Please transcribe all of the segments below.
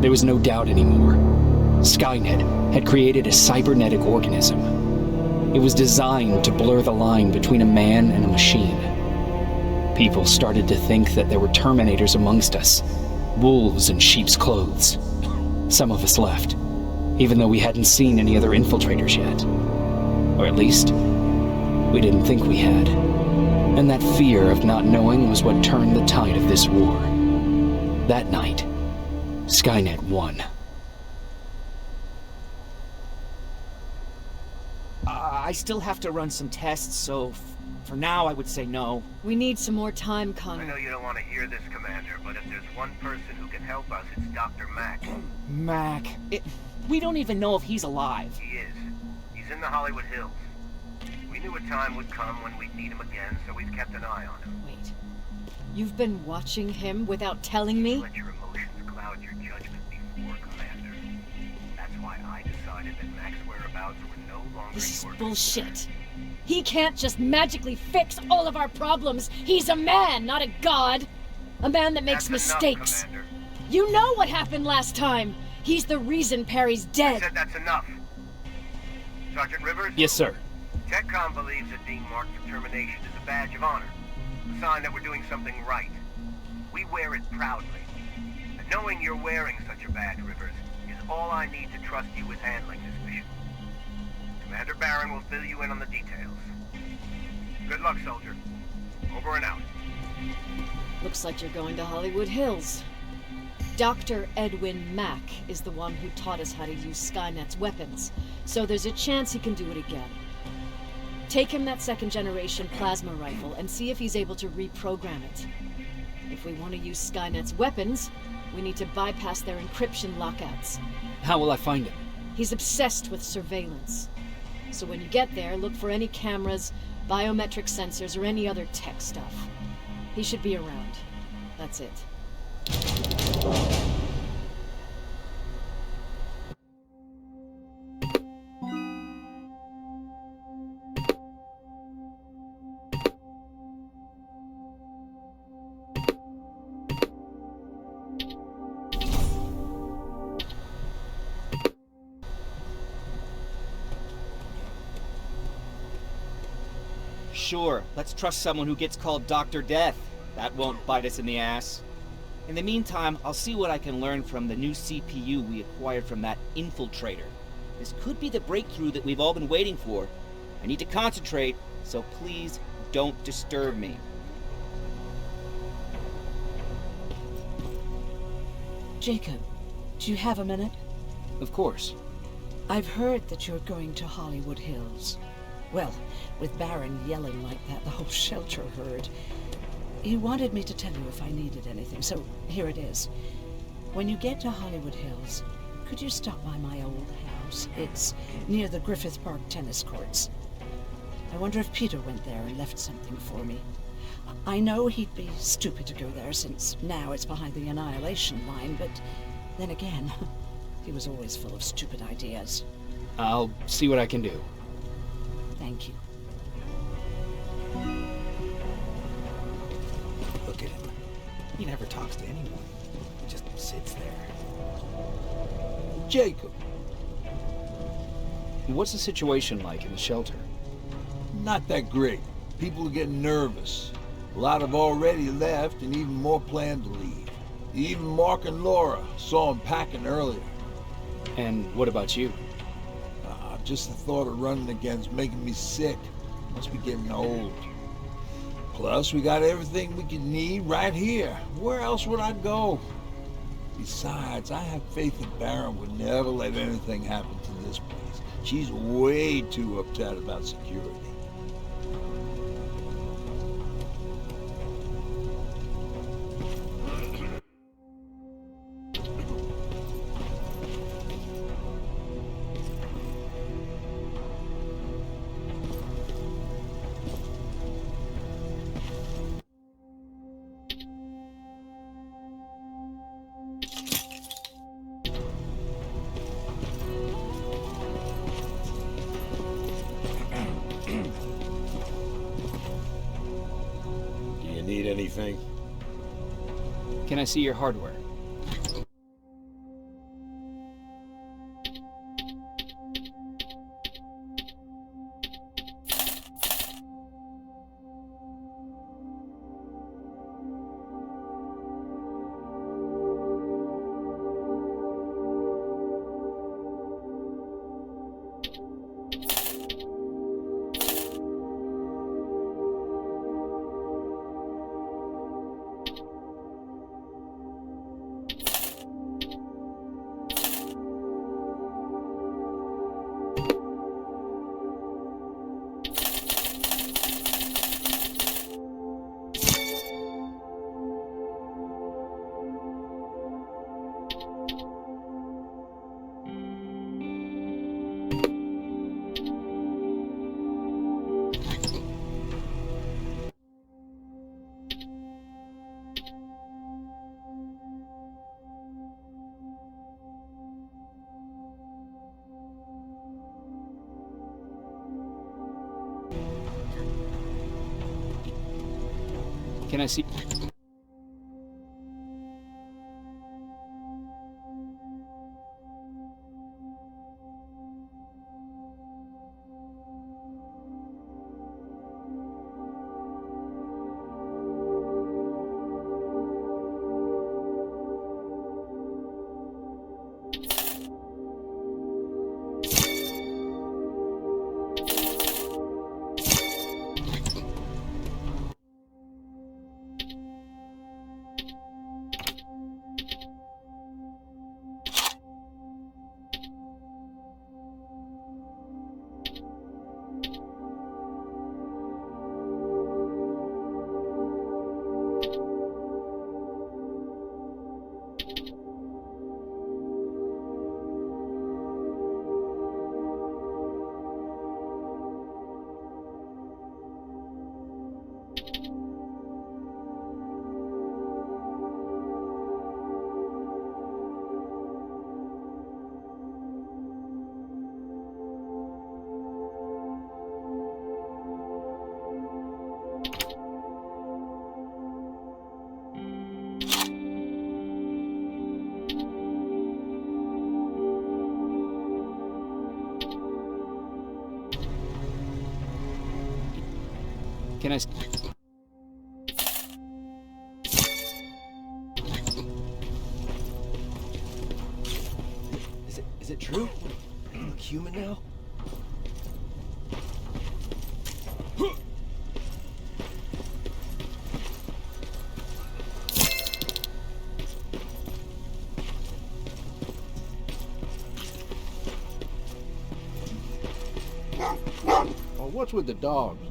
There was no doubt anymore. Skynet had created a cybernetic organism. It was designed to blur the line between a man and a machine. People started to think that there were Terminators amongst us, wolves in sheep's clothes. Some of us left, even though we hadn't seen any other infiltrators yet. Or at least, we didn't think we had. And that fear of not knowing was what turned the tide of this war. That night, Skynet won. I still have to run some tests, so for now I would say no. We need some more time, Connor. I know you don't want to hear this, Commander, but if there's one person who can help us, it's Dr. Mack. Mac. We don't even know if he's alive. He is. He's in the Hollywood Hills. We knew a time would come when we'd need him again, so we've kept an eye on him. Wait. You've been watching him without telling me? Let your emotions cloud your judgment before, Commander. That's why I decided that Mack's whereabouts were no longer This is your bullshit. concern. He can't just magically fix all of our problems. He's a man, not a god. A man that makes That's mistakes. Enough, Commander. You know what happened last time. He's the reason Perry's I dead. said that's enough. Sergeant Rivers? Yes, sir. TechCom believes that being marked for termination is a badge of honor. A sign that we're doing something right. We wear it proudly. And knowing you're wearing such a badge, Rivers, is all I need to trust you with handling this mission. Commander Barron will fill you in on the details. Good luck, soldier. Over and out. Looks like you're going to Hollywood Hills. Dr. Edwin Mack is the one who taught us how to use Skynet's weapons, so there's a chance he can do it again. Take him that second-generation plasma rifle and see if he's able to reprogram it. If we want to use Skynet's weapons, we need to bypass their encryption lockouts. How will I find him? He's obsessed with surveillance. So when you get there, look for any cameras, biometric sensors, or any other tech stuff. He should be around. That's it. Sure, let's trust someone who gets called Dr. Death. That won't bite us in the ass. In the meantime, I'll see what I can learn from the new CPU we acquired from that infiltrator. This could be the breakthrough that we've all been waiting for. I need to concentrate, so please don't disturb me. Jacob, do you have a minute? Of course. I've heard that you're going to Hollywood Hills. Well, with Barron yelling like that, the whole shelter heard. He wanted me to tell you if I needed anything, so here it is. When you get to Hollywood Hills, could you stop by my old house? It's near the Griffith Park tennis courts. I wonder if Peter went there and left something for me. I know he'd be stupid to go there, since now it's behind the Annihilation line, but then again, he was always full of stupid ideas. I'll see what I can do. Thank you. Look at him. He never talks to anyone. He just sits there. Jacob. What's the situation like in the shelter? Not that great. People are getting nervous. A lot have already left, and even more plan to leave. Even Mark and Laura saw him packing earlier. And what about you? Just the thought of running again's making me sick. Must be getting old. Plus, we got everything we could need right here. Where else would I go? Besides, I have faith that Barron would never let anything happen to this place. She's way too upset about security. Need anything? Can I see your hardware? Can I see? Can I? Is it true? You look human now? Oh, what's with the dogs?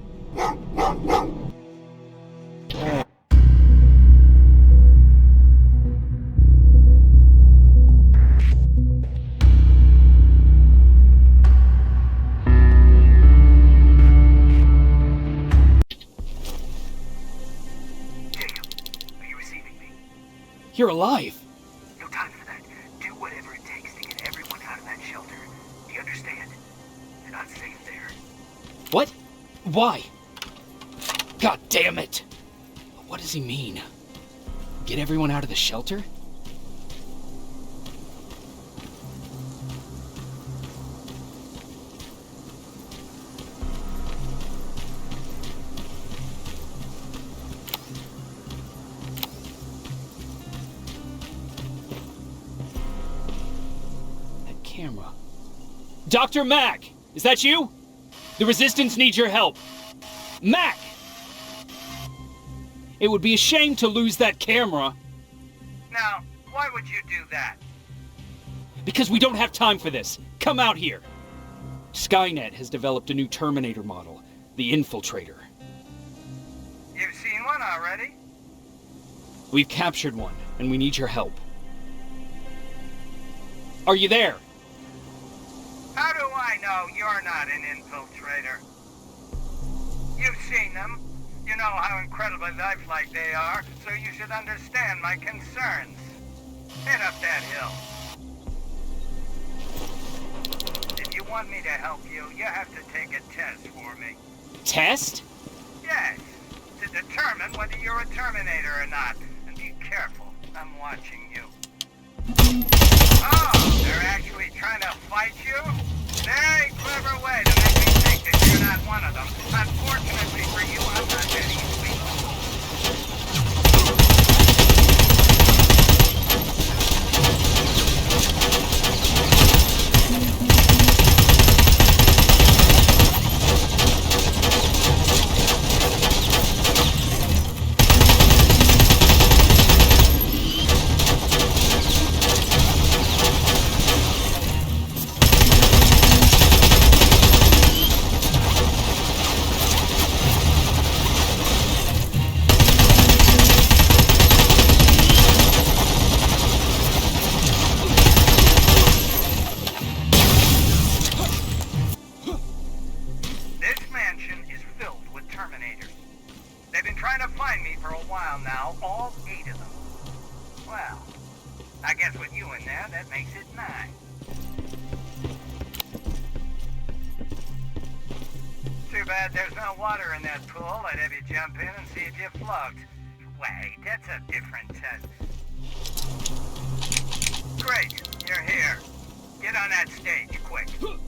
You're alive! No time for that. Do whatever it takes to get everyone out of that shelter. Do you understand? You're not safe there. What? Why? God damn it! What does he mean? Get everyone out of the shelter? Camera. Dr. Mack! Is that you? The Resistance needs your help. Mack! It would be a shame to lose that camera. Now, why would you do that? Because we don't have time for this. Come out here. Skynet has developed a new Terminator model, the Infiltrator. You've seen one already? We've captured one, and we need your help. Are you there? How do I know you're not an infiltrator? You've seen them. You know how incredibly lifelike they are, so you should understand my concerns. Head up that hill. If you want me to help you, you have to take a test for me. Test? Yes, to determine whether you're a Terminator or not. And be careful, I'm watching you. Oh, they're actually trying to fight you? Very clever way to make me think that you're not one of them. Unfortunately for you, I'm not that easily jump in and see if you float. Wait, that's a different test. Great, you're here. Get on that stage, quick. Good.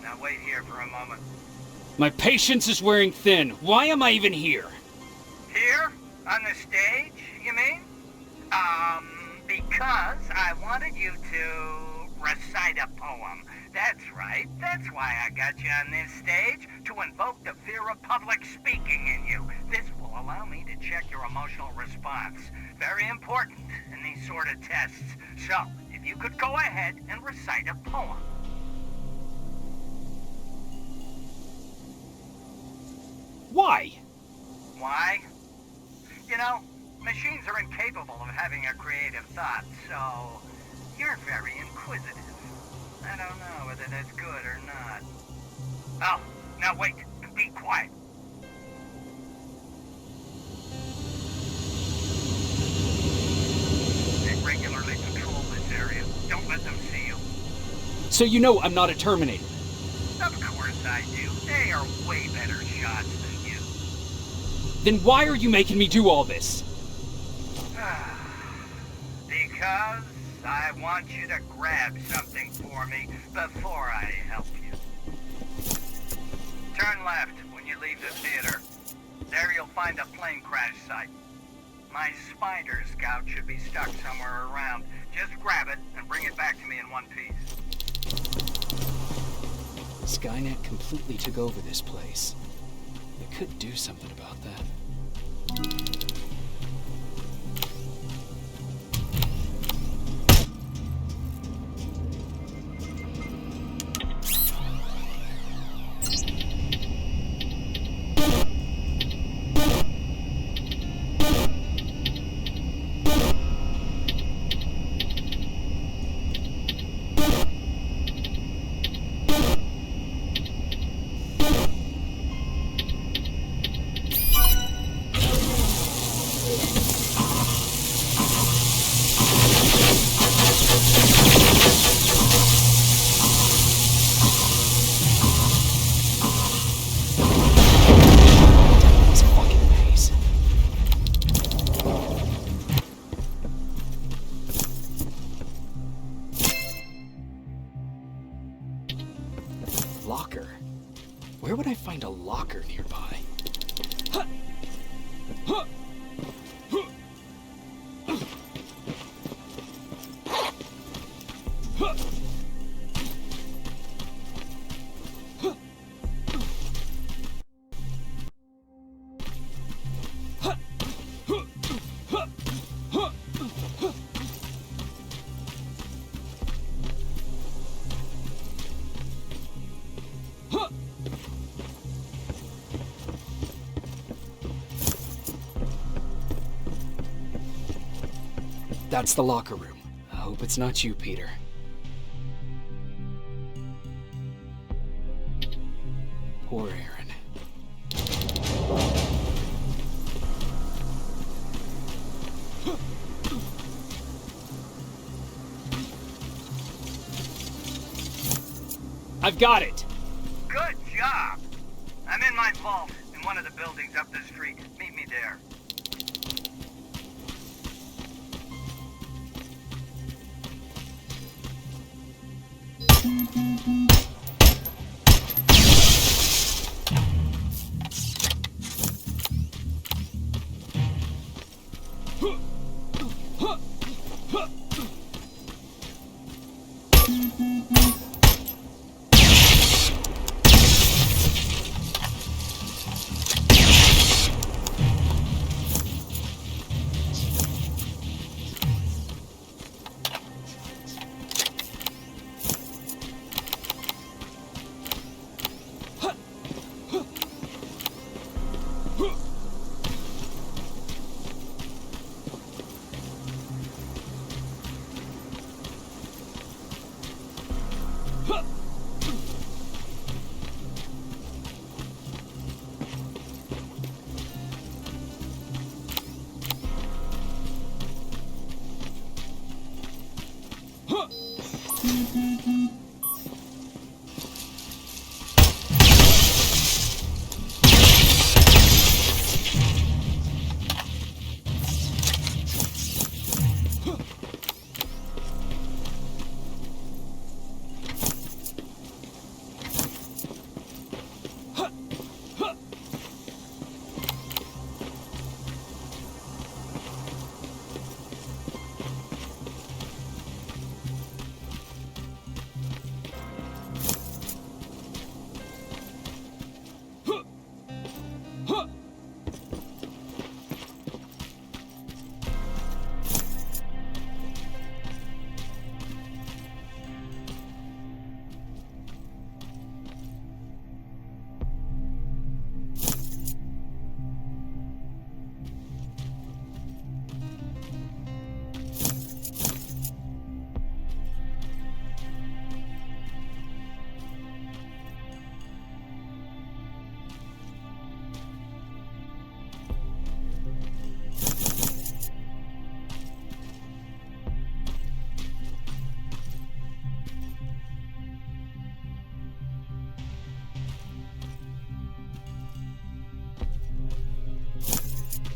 Now wait here for a moment. My patience is wearing thin. Why am I even here? Here? On the stage, you mean? Because I wanted you to recite a poem. That's right. That's why I got you on this stage, to invoke the fear of public speaking in you. This will allow me to check your emotional response. Very important in these sort of tests. So, if you could go ahead and recite a poem. Why? Why? You know, machines are incapable of having a creative thought, so you're very inquisitive. I don't know whether that's good or not. Oh, now wait. Be quiet. They regularly patrol this area. Don't let them see you. So you know I'm not a Terminator. Of course I do. They are way better shots than you. Then why are you making me do all this? Because I want you to grab something for me before I help you. Turn left when you leave the theater. There you'll find a plane crash site. My spider scout should be stuck somewhere around. Just grab it and bring it back to me in one piece. Skynet completely took over this place. They could do something about that. Locker? Where would I find a locker nearby? That's the locker room. I hope it's not you, Peter. Poor Aaron. I've got it! Good job! I'm in my vault in one of the buildings up the street. Meet me there.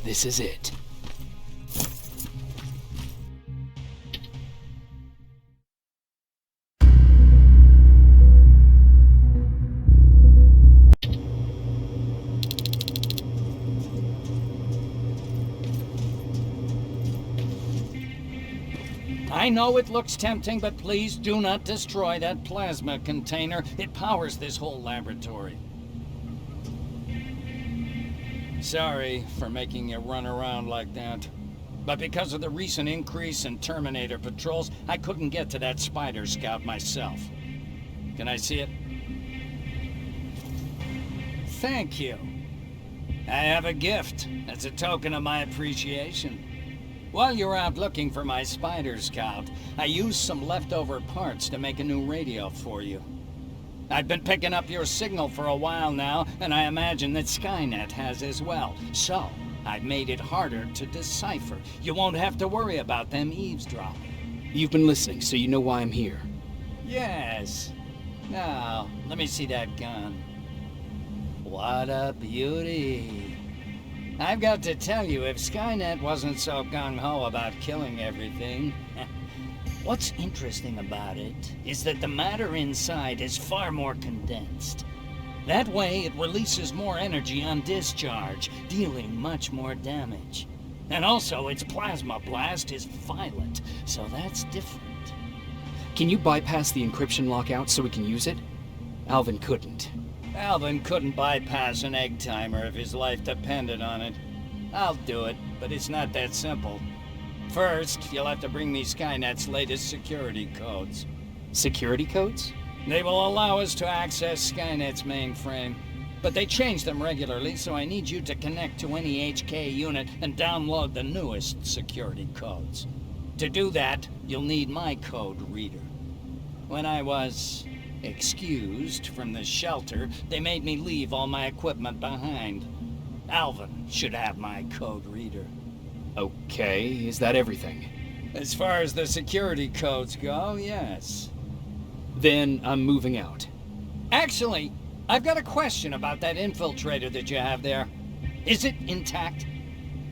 This is it. I know it looks tempting, but please do not destroy that plasma container. It powers this whole laboratory. Sorry for making you run around like that. But because of the recent increase in Terminator patrols, I couldn't get to that Spider Scout myself. Can I see it? Thank you. I have a gift as a token of my appreciation. While you're out looking for my Spider Scout, I used some leftover parts to make a new radio for you. I've been picking up your signal for a while now, and I imagine that Skynet has as well. So, I've made it harder to decipher. You won't have to worry about them eavesdropping. You've been listening, so you know why I'm here. Yes. Now, let me see that gun. What a beauty. I've got to tell you, if Skynet wasn't so gung-ho about killing everything... What's interesting about it is that the matter inside is far more condensed. That way, it releases more energy on discharge, dealing much more damage. And also, its plasma blast is violent, so that's different. Can you bypass the encryption lockout so we can use it? Alvin couldn't. Alvin couldn't bypass an egg timer if his life depended on it. I'll do it, but it's not that simple. First, you'll have to bring me Skynet's latest security codes. Security codes? They will allow us to access Skynet's mainframe, but they change them regularly, so I need you to connect to any HK unit and download the newest security codes. To do that, you'll need my code reader. When I was excused from the shelter, they made me leave all my equipment behind. Alvin should have my code reader. Okay, is that everything? As far as the security codes go, yes. Then I'm moving out. Actually, I've got a question about that infiltrator that you have there. Is it intact?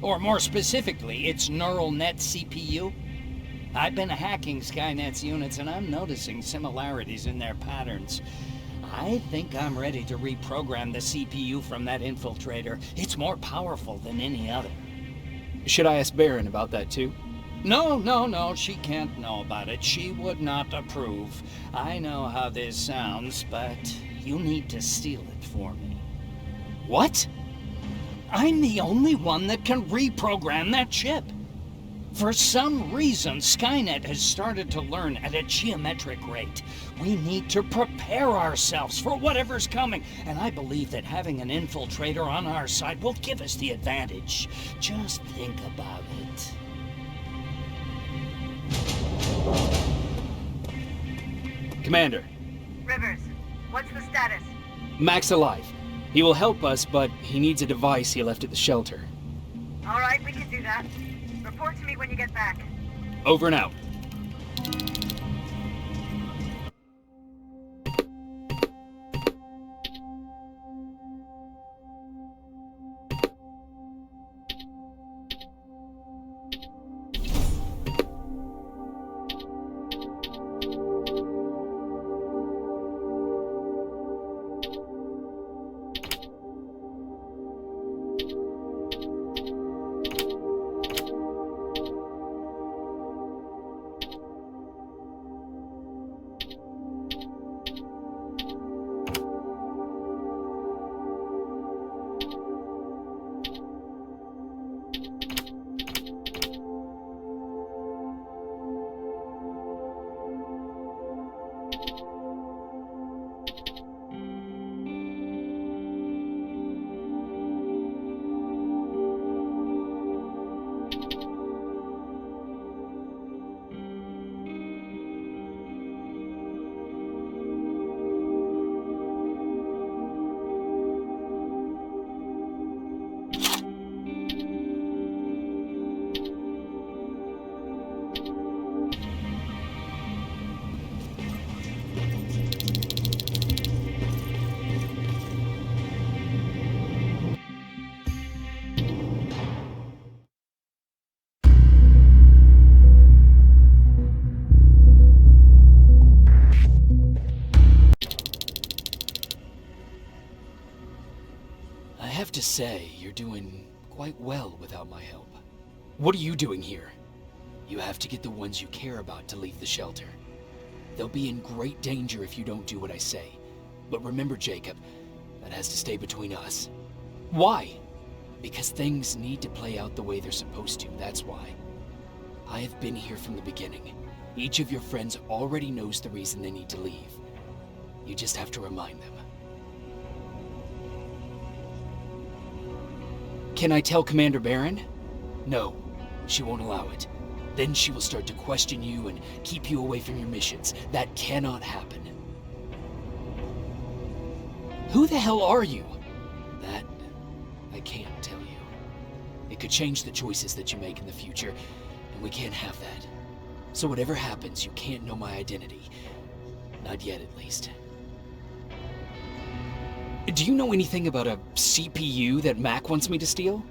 Or more specifically, its neural net CPU? I've been hacking Skynet's units and I'm noticing similarities in their patterns. I think I'm ready to reprogram the CPU from that infiltrator. It's more powerful than any other. Should I ask Baron about that too? No, she can't know about it. She would not approve. I know how this sounds, but you need to steal it for me. What? I'm the only one that can reprogram that chip. For some reason, Skynet has started to learn at a geometric rate. We need to prepare ourselves for whatever's coming, and I believe that having an infiltrator on our side will give us the advantage. Just think about it. Commander. Rivers, what's the status? Mac's alive. He will help us, but he needs a device he left at the shelter. All right, we can do that. Report to me when you get back. Over and out. to say you're doing quite well without my help. What are you doing here? You have to get the ones you care about to leave the shelter. They'll be in great danger if you don't do what I say. But remember, Jacob, that has to stay between us. Why? Because things need to play out the way they're supposed to, that's why. I have been here from the beginning. Each of your friends already knows the reason they need to leave. You just have to remind them. Can I tell Commander Barron? No, she won't allow it. Then she will start to question you and keep you away from your missions. That cannot happen. Who the hell are you? That I can't tell you. It could change the choices that you make in the future, and we can't have that. So whatever happens, you can't know my identity. Not yet, at least. Do you know anything about a CPU that Mac wants me to steal?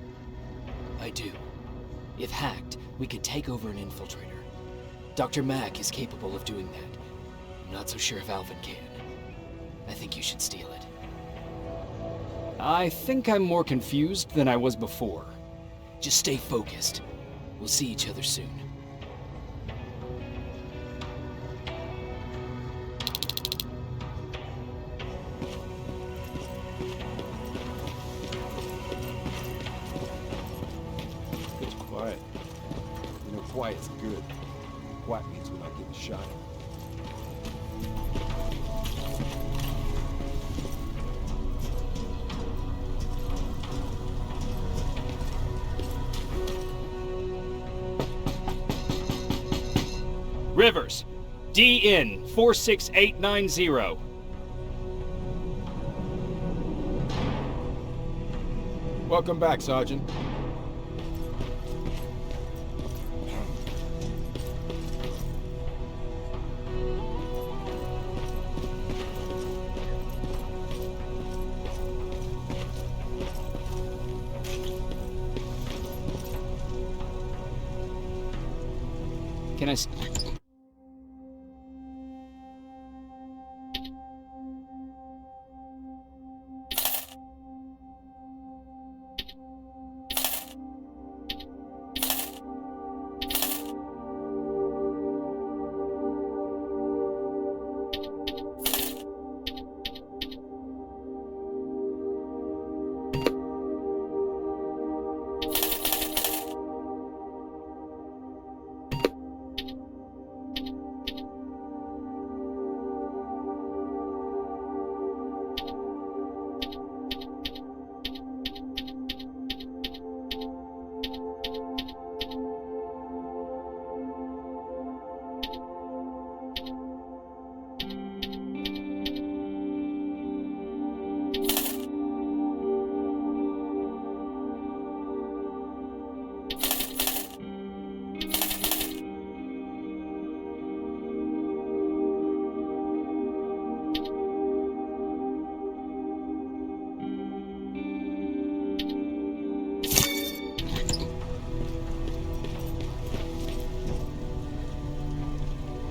I do. If hacked, we could take over an infiltrator. Dr. Mac is capable of doing that. I'm not so sure if Alvin can. I think you should steal it. I think I'm more confused than I was before. Just stay focused. We'll see each other soon. It's quiet. You know, quiet's good. Quiet means we're not getting shot. Rivers, DN 46890. Welcome back, Sergeant. Can I...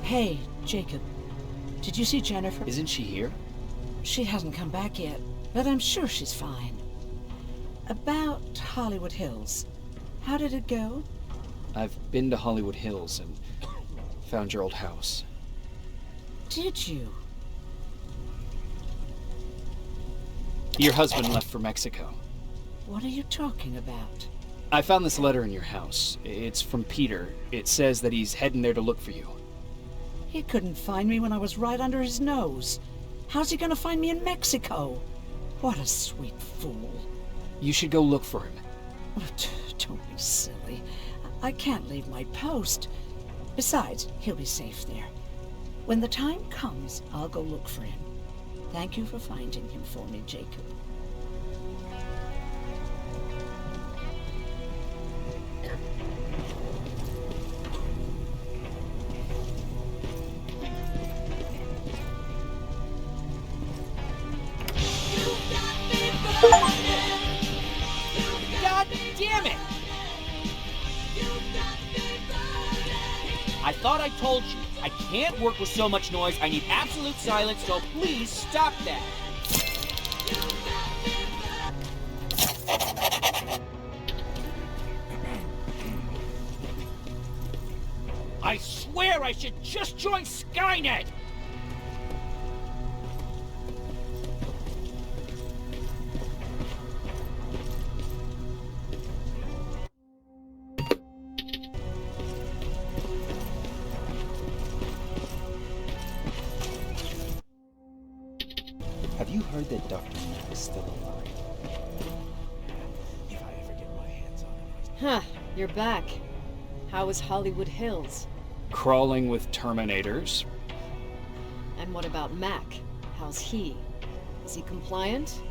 Hey, Jacob. Did you see Jennifer? Isn't she here? She hasn't come back yet, but I'm sure she's fine. About Hollywood Hills. How did it go? I've been to Hollywood Hills and found your old house. Did you? Your husband left for Mexico. What are you talking about? I found this letter in your house. It's from Peter. It says that he's heading there to look for you. He couldn't find me when I was right under his nose. How's he gonna find me in Mexico? What a sweet fool. You should go look for him. Don't be silly. I can't leave my post. Besides, he'll be safe there. When the time comes, I'll go look for him. Thank you for finding him for me, Jacob. God damn it! I thought I told you, I can't work with so much noise. I need absolute silence, so please stop that. I swear I should just join Skynet! Have you heard that Dr. Mack is still alive? If I ever get my hands on him. Huh, you're back. How was Hollywood Hills? Crawling with Terminators. And what about Mac? How's he? Is he compliant?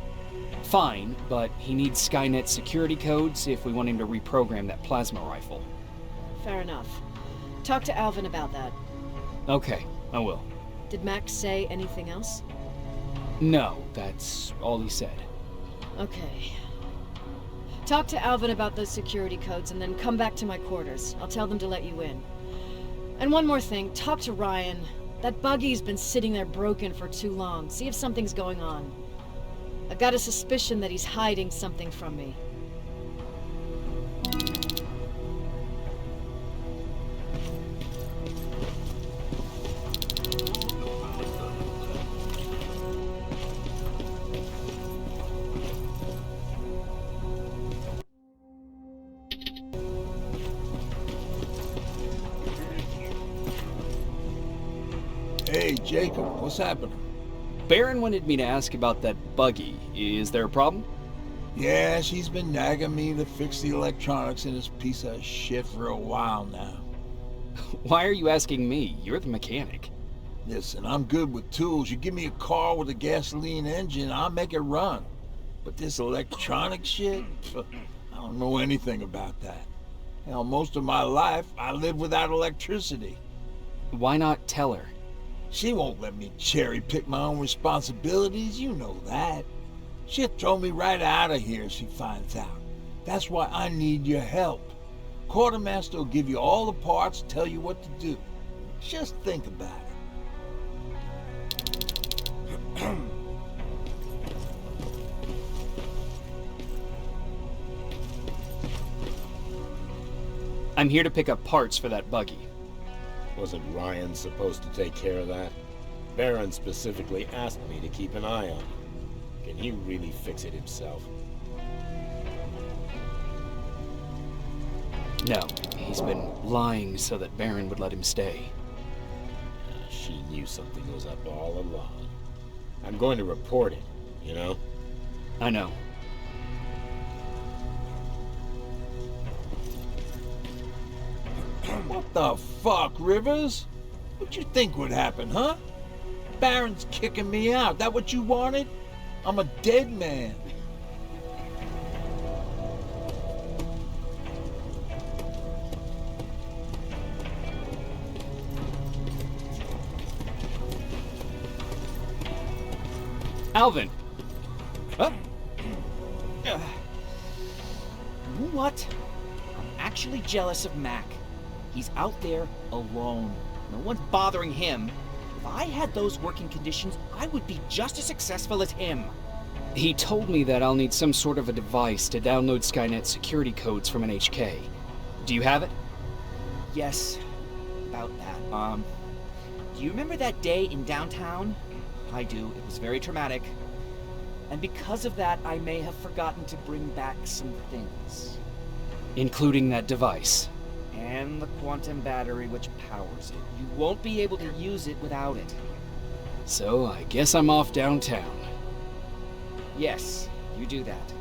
Fine, but he needs Skynet security codes if we want him to reprogram that plasma rifle. Fair enough. Talk to Alvin about that. Okay, I will. Did Mac say anything else? No, that's all he said. Okay. Talk to Alvin about those security codes and then come back to my quarters. I'll tell them to let you in. And one more thing, talk to Ryan. That buggy's been sitting there broken for too long. See if something's going on. I got a suspicion that he's hiding something from me. Hey, Jacob, what's happening? Baron wanted me to ask about that buggy. Is there a problem? Yeah, she's been nagging me to fix the electronics in this piece of shit for a while now. Why are you asking me? You're the mechanic. Listen, I'm good with tools. You give me a car with a gasoline engine, I'll make it run. But this electronic shit, I don't know anything about that. Hell, most of my life, I lived without electricity. Why not tell her? She won't let me cherry-pick my own responsibilities, you know that. She'll throw me right out of here if she finds out. That's why I need your help. Quartermaster will give you all the parts, tell you what to do. Just think about it. I'm here to pick up parts for that buggy. Wasn't Ryan supposed to take care of that? Baron specifically asked me to keep an eye on him. Can he really fix it himself? No, he's been lying so that Baron would let him stay. She knew something was up all along. I'm going to report it, you know? I know. What the fuck, Rivers? What you think would happen, huh? Baron's kicking me out. That what you wanted? I'm a dead man. Alvin! Huh? What? I'm actually jealous of Mac. He's out there alone. No one's bothering him. If I had those working conditions, I would be just as successful as him. He told me that I'll need some sort of a device to download Skynet security codes from an HK. Do you have it? Yes, about that. Do you remember that day in downtown? I do. It was very traumatic. And because of that, I may have forgotten to bring back some things. Including that device. And the quantum battery which powers it. You won't be able to use it without it. So I guess I'm off downtown. Yes, you do that.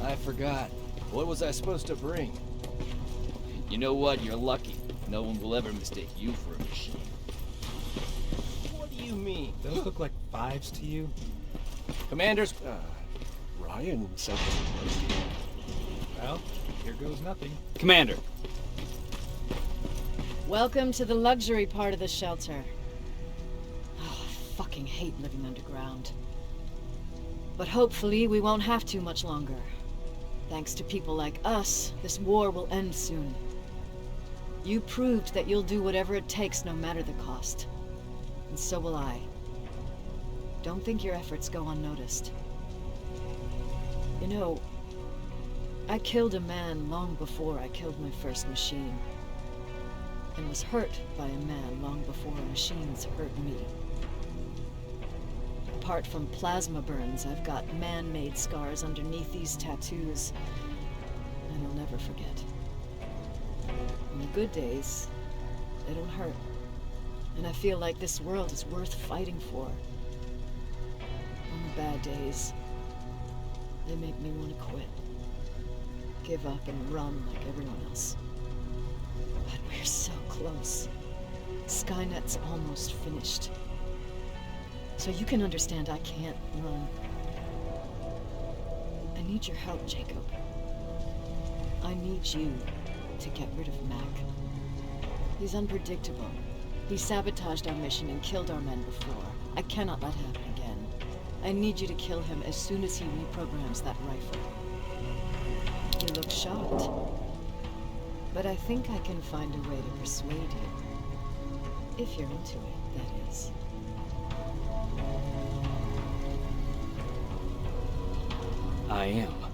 I forgot. What was I supposed to bring? You know what? You're lucky. No one will ever mistake you for a machine. What do you mean? Those look like fives to you? Commanders... Ryan said that. Well, here goes nothing. Commander. Welcome to the luxury part of the shelter. Oh, I fucking hate living underground. But hopefully we won't have to much longer. Thanks to people like us, this war will end soon. You proved that you'll do whatever it takes, no matter the cost. And so will I. Don't think your efforts go unnoticed. You know, I killed a man long before I killed my first machine. And was hurt by a man long before machines hurt me. Apart from plasma burns, I've got man-made scars underneath these tattoos. And I'll never forget. On the good days, they don't hurt. And I feel like this world is worth fighting for. On the bad days, they make me want to quit. Give up and run like everyone else. But we're so close. Skynet's almost finished. So you can understand I can't run. I need your help, Jacob. I need you to get rid of Mac. He's unpredictable. He sabotaged our mission and killed our men before. I cannot let it happen again. I need you to kill him as soon as he reprograms that rifle. You look shocked. But I think I can find a way to persuade you. If you're into it, that is. I am.